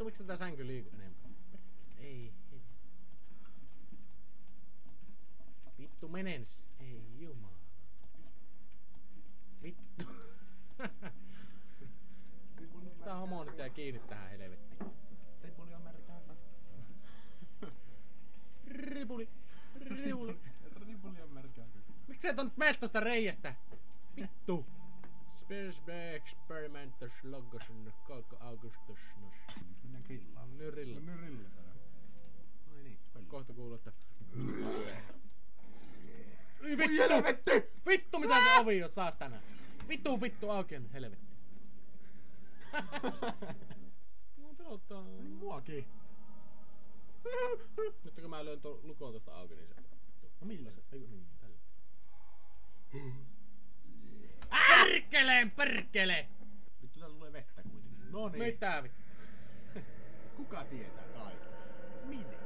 Vittu, miksi tää sänky liikkuu enempää? Ei. Vittu, menen. Ei jumala. Vittu. Tää homo nyt jää kiinni tähän helvettiin. Ripuli on märkääpä. Ripuli. Ripuli on märkääpä. Miksi et on nyt meet tosta reiästä? Vittu. Space Experimentus Logosen Koko Augustus. Mennään grillaan. Nyrillä. Ai niin, Kohta kuuluu, että... Voi helvetti! Vittu, mitä se ovi on, saatana? Vittu, aukean, helvetti. Mua pelottaa. Niin muakin. Nyt kun mä lyön tuon lukon tosta auki, niin se... No millä se? Eiku niin, tällä. Perkele! Vittu täällä tulee vettä kuitenkin. No niin. Mitä vittu? Kuka tietää kaiken? Minä.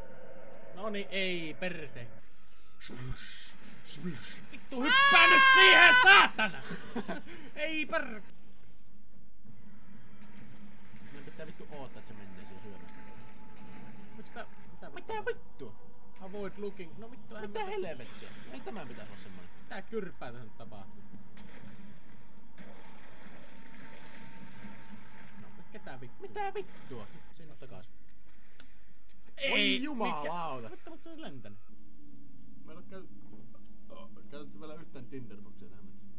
Noni ei, perse. Vittu, hyppää nyt siihen, saatana! Ei per... Meidän pitää vittu oottaa, että se menee siihen syömästä. Mitä vittu? Avoid looking. No vittu, Mitä helvettiä? Ei tämän pitäis olla semmoinen. Mitä kyrppää tässä nyt tapahtuu? No, ketään vittua? Mitä vittua? Sinne takas. Oi jumalauta! Mutta onko se lentänyt? Mä en oo käytetty vielä yhtään Tinderboxia tähän mennessä.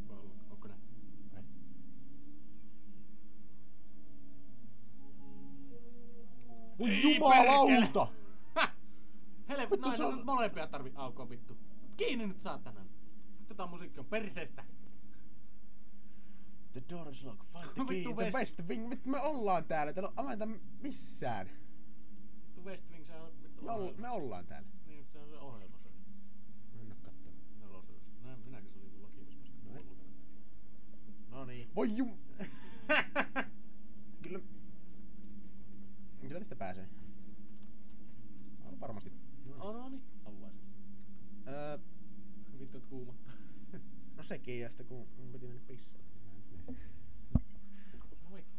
Vai onko näin? Ei. Voi jumalauta! Helvetti, noin on nyt molempia tarvii aukoa vittu. Kiinni nyt saatana. Tätä musiikki on perseestä. The door is locked. Find the key. Vittu The West Wing. Vittu me ollaan täällä. Täällä on avainta missään. Vittu West Wing, se on vittu ohjelma. Me ollaan täällä. Niin, se on se ohjelma se. Mä en oo kattonut. Näin minäkin se oli kun Lakimies päästä. No niin. Voi jum... Kyllä... Kyllä tästä pääsee. Varmasti. No niin. Avaisin. Vittu, et kuumottaa. No sekin, ja sitten kun mun piti mennä pissaan. No vittu.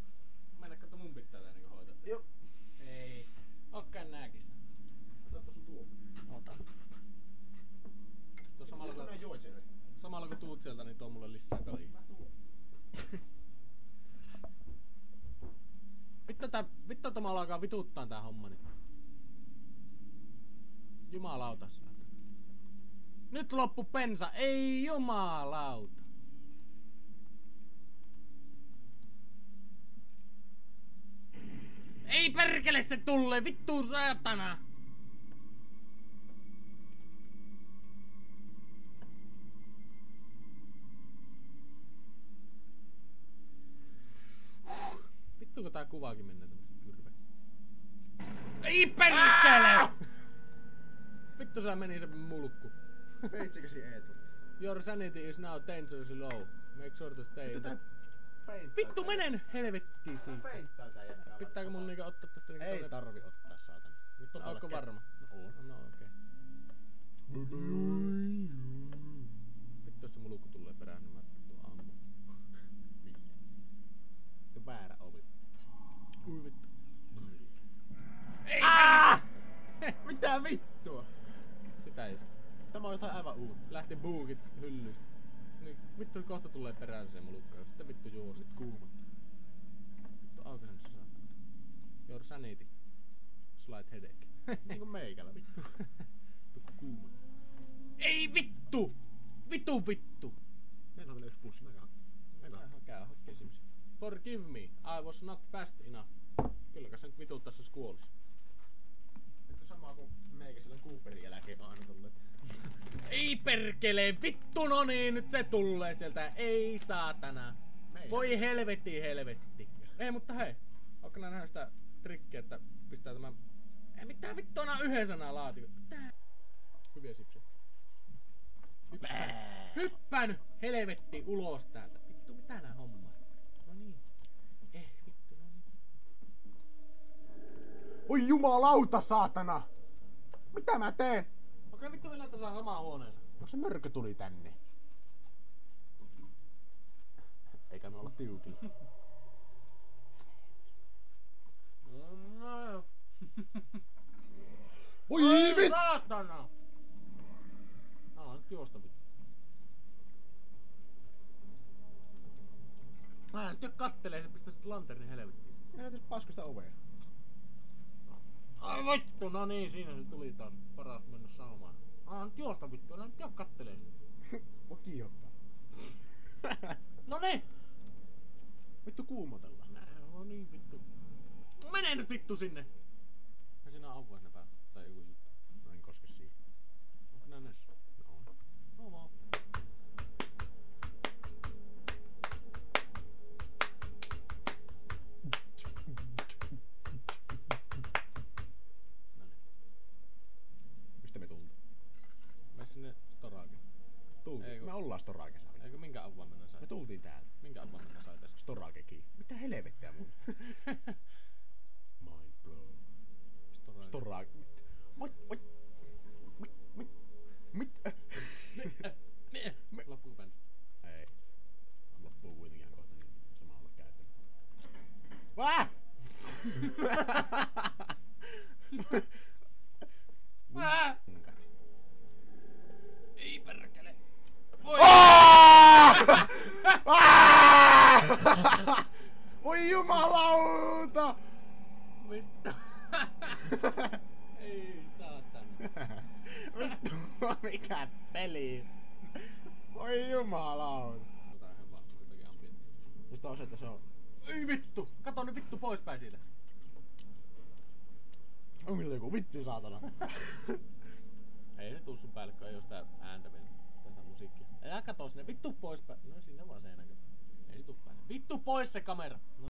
Mennä katso mun pitää tää niinku hoitaa. Joo. Ei. Ookkaan nääkin sä. Ota sun tuo. Ota. Tuossa samalla kun tuut sieltä, niin tuo mulle lisää kaljaa. Mä tuon. Vittu tämä alkaa vituttaa tää homma nyt. Jumalauta saatana. Nyt loppu pensa, ei jumalauta. Ei perkele se tulee, vittu saatana. Vittu kun tää kuvaakin menee tämmöstä kyrvestä. Ei perkele! Vittu se meni se mulkku. Veitsikäsi Eetu. Your sanity is now dangerously low. Make sure to stay. Vittu menen helvettiin siitä. Pitääkö mun niinku ottaa tästä niinku Ei tarvi ottaa saatana. Nyt on Onko varma? No on. No okei. Vittu jos se mulkku tulee perään, niin mä tuon ammu. Vittu väärä ovi. Ui vittu. Ei Mitä vittua? Sitä just. Tämä on jotain aivan uutta. Lähti buukit hyllystä. Niin vittu kohta tulee perään se mulkka. Sitten vittu juosit kuuma. Vittu aukasen se saa. Your sanity. Slight headache. Niinku meikällä vittu. Vittu kuuma. Ei vittu! Vittu! Meillä on vielä yksi pussi. Käy hakkeen simsi. Forgive me, I was not fast enough. Kylläkä se nyt vituttaa jos kuolis. Vittu samaa kuin meikäisellä Cooperin jälkeen on aina tullut. Ei perkele, vittu no niin, nyt se tulee sieltä, ei saatana. Voi helvetti. Ei mutta hei, ootko nähnyt sitä trikkiä, että pistää tämän... Ei mitään vittu aina yhden sanan laatikon. Mitä? Hyviä sipsiä. Hyppään helvetti ulos täältä. Vittu mitä nää hommaa? No niin. Vittu no niin. Oi jumalauta saatana! Mitä mä teen? Okei vittu vielä tässä samaan huoneeseen. Onko se mörkö tuli tänne? Eikä me olla tiukilla. Oi Ai vittu! saatana! Älä nyt juosta vittu. Mä nyt jo kattelee, se pistää sit lanternin helvettiin. Näytäis paskasta ovea. Ai vittu, no niin, siinä se tuli taas paras mennä sanomaan. Nyt juosta vittu, älä nyt jo kattelee sitä. Voi kiihottaa. No niin! Vittu kuumotella. No niin vittu. Mene nyt vittu sinne! Ja siinä on avoin pää. Tai joku juttu. No en koske siihen. Onko nää näissä? No on. No vaan. Noniin. Mistä me tultiin? Mene sinne storaakin. Tultiin. Ei kun- Me ollaan Storaakessa. Eikö minkä avaimen sä Me sait? tultiin täältä. Minkä avaimen sä sait äsken? Storakekin. Mitä helvettiä mun? Mind blow. Storaakin. Storaak. Mit? Loppuuko bändistä? Ei. Loppuu kuitenkin ihan kohta, niin sama olla käytänyt. Vää! Ei perkele! Voi! Voi jumalauta! Vittu! Ei saatana. Vittu, mikä peli? Voi jumalauta. Ota ihan vaan jotakin ambienttia. Ja sitten on se, että se on... Ei vittu! Kato nyt vittu poispäin siitä. On kyllä joku vitsi saatana. Ei se tuu sun päälle, kun ei oo sitä ääntä vielä. Tässä on musiikkia. Älä kato sinne, vittu poispäin. No sinne vaan seinäkö. Ei se tuu päälle. Vittu pois se kamera! No